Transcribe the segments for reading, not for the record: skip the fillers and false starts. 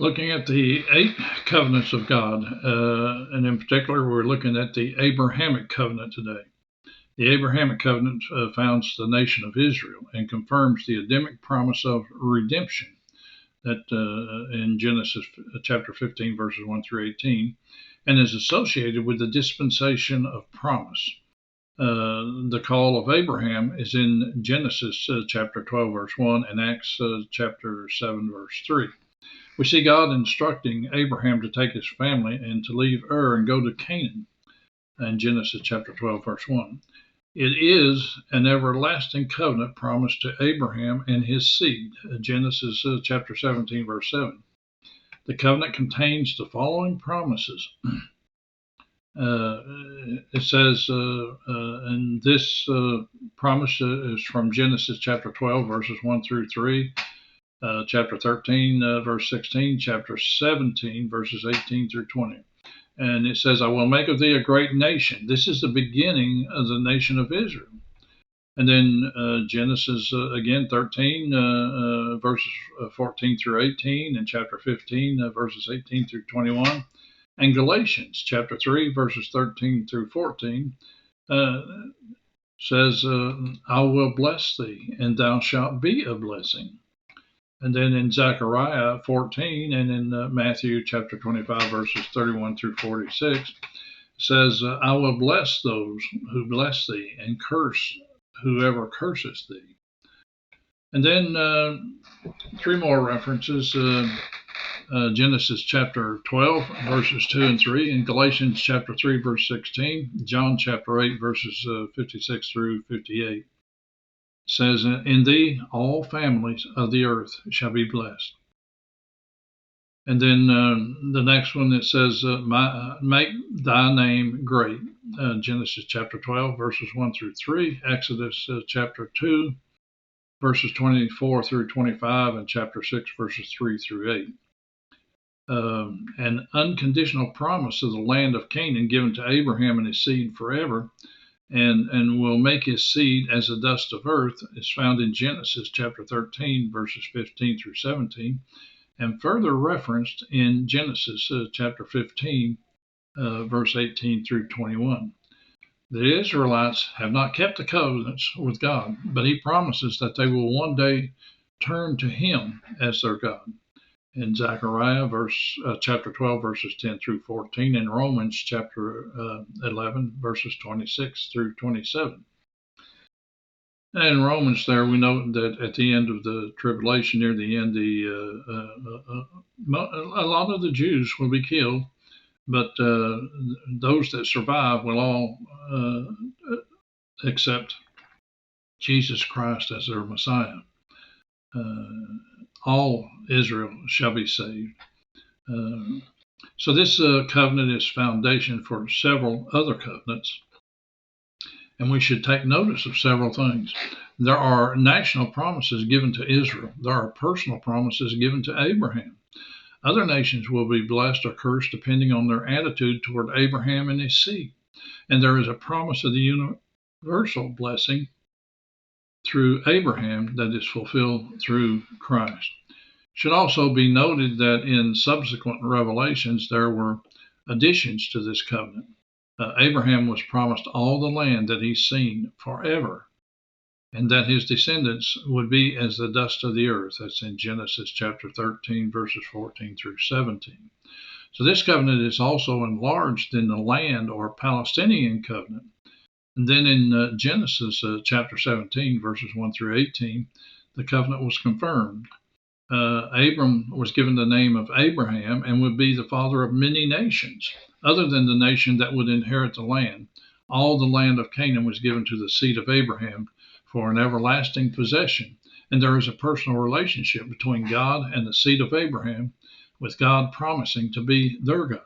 Looking at the 8 covenants of God, and in particular, we're looking at the Abrahamic Covenant today. The Abrahamic Covenant founds the nation of Israel and confirms the Adamic promise of redemption that in Genesis chapter 15, verses 1 through 18, and is associated with the dispensation of promise. The call of Abraham is in Genesis chapter 12, verse 1, and Acts chapter 7, verse 3. We see God instructing Abraham to take his family and to leave Ur and go to Canaan in Genesis chapter 12, verse 1. It is an everlasting covenant promised to Abraham and his seed, Genesis chapter 17, verse 7. The covenant contains the following promises. It says, and this promise is from Genesis chapter 12, verses 1 through 3. Chapter 13, verse 16, chapter 17, verses 18 through 20. And it says, I will make of thee a great nation. This is the beginning of the nation of Israel. And then Genesis, again, 13, verses 14 through 18, and chapter 15, verses 18 through 21. And Galatians, chapter 3, verses 13 through 14, says, I will bless thee, and thou shalt be a blessing. And then in Zechariah 14 and in Matthew chapter 25, verses 31 through 46, says, I will bless those who bless thee and curse whoever curses thee. And then 3 more references, Genesis chapter 12, verses 2 and 3, and Galatians chapter 3, verse 16, John chapter 8, verses 56 through 58. Says, in thee all families of the earth shall be blessed. And then the next one, it says, make thy name great. Genesis chapter 12, verses 1 through 3, Exodus chapter 2, verses 24 through 25, and chapter 6, verses 3 through 8. An unconditional promise of the land of Canaan given to Abraham and his seed forever, and will make his seed as the dust of earth, is found in Genesis chapter 13, verses 15 through 17, and further referenced in Genesis chapter 15, verse 18 through 21. The Israelites have not kept the covenants with God, but he promises that they will one day turn to him as their God. In Zechariah chapter 12, verses 10 through 14, and Romans chapter 11, verses 26 through 27. And in Romans there, we note that at the end of the tribulation, near the end, a lot of the Jews will be killed, but those that survive will all accept Jesus Christ as their Messiah. All Israel shall be saved. So this covenant is foundation for several other covenants, and we should take notice of several things. There are national promises given to Israel. There are personal promises given to Abraham. Other nations will be blessed or cursed depending on their attitude toward Abraham and his seed. And there is a promise of the universal blessing through Abraham that is fulfilled through Christ. Should also be noted that in subsequent revelations there were additions to this covenant. Abraham was promised all the land that he's seen forever, and that his descendants would be as the dust of the earth. That's in Genesis chapter 13, verses 14 through 17. So this covenant is also enlarged in the land or Palestinian covenant. And then in Genesis chapter 17, verses 1 through 18, the covenant was confirmed. Abram was given the name of Abraham and would be the father of many nations, other than the nation that would inherit the land. All the land of Canaan was given to the seed of Abraham for an everlasting possession. And there is a personal relationship between God and the seed of Abraham, with God promising to be their God.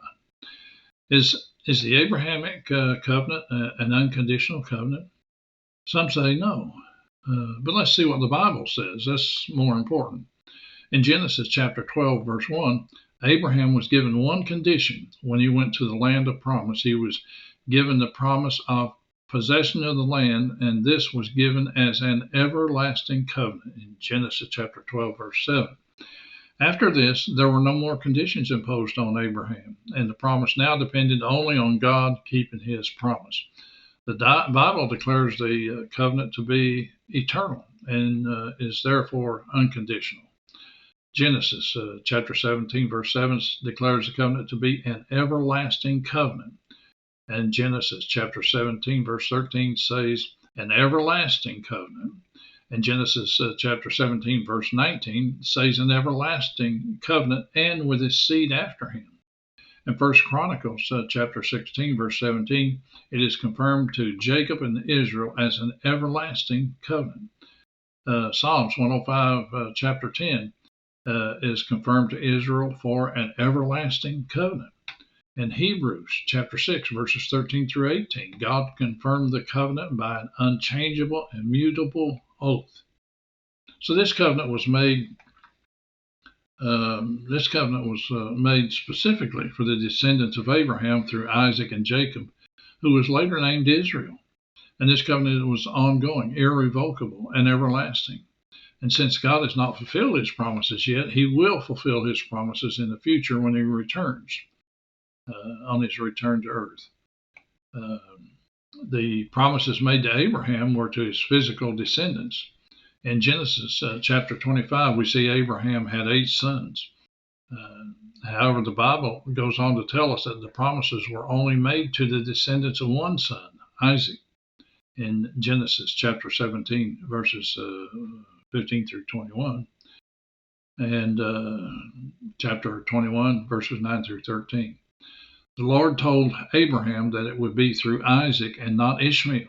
Is the Abrahamic covenant an unconditional covenant? Some say no. But let's see what the Bible says. That's more important. In Genesis chapter 12, verse 1, Abraham was given one condition when he went to the land of promise. He was given the promise of possession of the land, and this was given as an everlasting covenant in Genesis chapter 12, verse 7. After this, there were no more conditions imposed on Abraham, and the promise now depended only on God keeping his promise. The Bible declares the covenant to be eternal and is therefore unconditional. Genesis chapter 17, verse 7 declares the covenant to be an everlasting covenant. And Genesis chapter 17, verse 13 says, an everlasting covenant. And Genesis chapter 17, verse 19 says, an everlasting covenant and with his seed after him. In 1 Chronicles chapter 16, verse 17, it is confirmed to Jacob and Israel as an everlasting covenant. Psalms 105, chapter 10, is confirmed to Israel for an everlasting covenant. In Hebrews chapter 6, verses 13 through 18, God confirmed the covenant by an unchangeable, immutable oath. So this covenant was made specifically for the descendants of Abraham through Isaac and Jacob, who was later named Israel. And this covenant was ongoing, irrevocable, and everlasting. And since God has not fulfilled his promises yet, he will fulfill his promises in the future when he returns on his return to earth. The promises made to Abraham were to his physical descendants. In Genesis chapter 25, we see Abraham had 8 sons. However, the Bible goes on to tell us that the promises were only made to the descendants of one son, Isaac, in Genesis chapter 17, verses 15 through 21, and chapter 21, verses 9 through 13. The Lord told Abraham that it would be through Isaac and not Ishmael.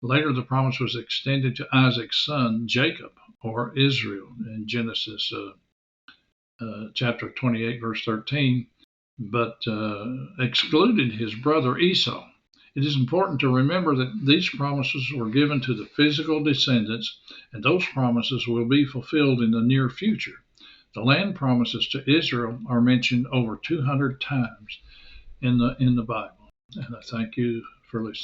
Later, the promise was extended to Isaac's son, Jacob, or Israel, in Genesis chapter 28, verse 13, but excluded his brother Esau. It is important to remember that these promises were given to the physical descendants, and those promises will be fulfilled in the near future. The land promises to Israel are mentioned over 200 times in the Bible. And I thank you for listening.